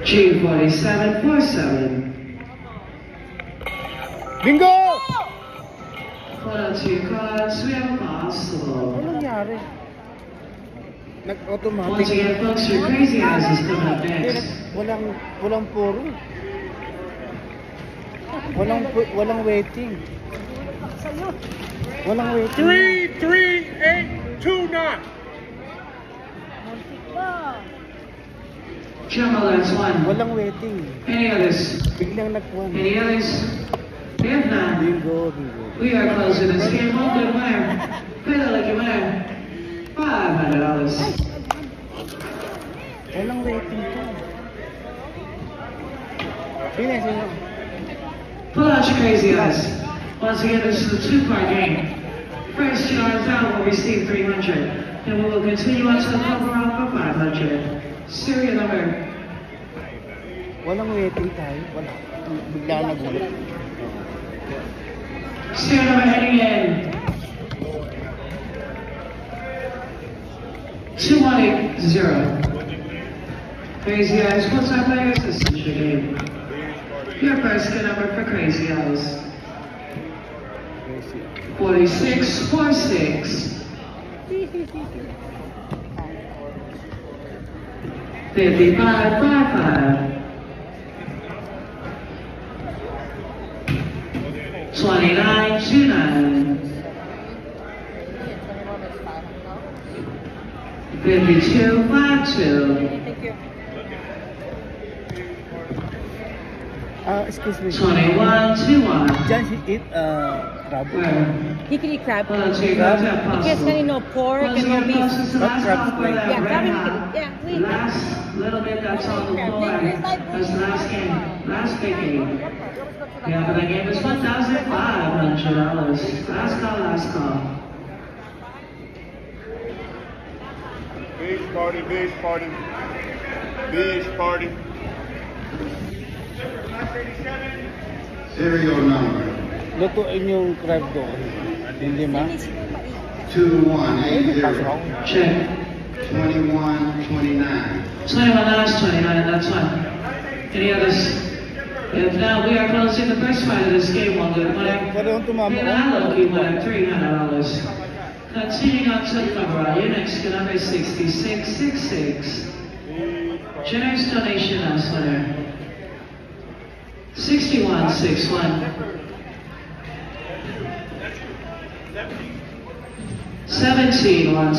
G4747. Bingo! Hold on to your cards. We have a possible. Ano nangyari? Nag-automatic. Once again, folks, your crazy eyes is coming up next. Walang puro. Walang waiting. Walang waiting. 3, 3, 8, 2, 9. Jumbo, that's one. Walang waiting. Any others? Biglang nag-1. Any others? We have none. Bingo. We are closing this game. One good winner. Pay the lucky winner. $500. Walang waiting to. Sino? Pull out your crazy eyes. Once again, this is a two-part game. First yards out will receive 300. Then we will continue on to the cover off for 500. Serial number. Walang waiting tayo. Wala. Bigla nagulat. Serial number heading in. 2180. Crazy Eyes, what's our players? This is your game. Your first good number for Crazy Eyes. 4646. 5555. 2929. 5252. Excuse me. 2121. Just eat crab. Where? He can eat crab. Well, so you guys have Because possible. no pork Once and no again, beef. folks, it's the Not last crab call for plate. that Yeah, red crab and hat. yeah, The please. last little bit that's on the floor. That's the last game. Last big game. Yeah, but that game is $1,500. Last call. Beach party, beach party. Beach party. Serial number Lutuin yung crab doon. Hindi ma? 2180 Check. 2129. 21 last, 29, that's fine. Any others? If now we are closing the first fight of this game, one good winner. Parehong tumama. And I lucky winner, $300. Continuing on to the cover, your next good number is 6666. Generous donation last winner. 6161. 1717.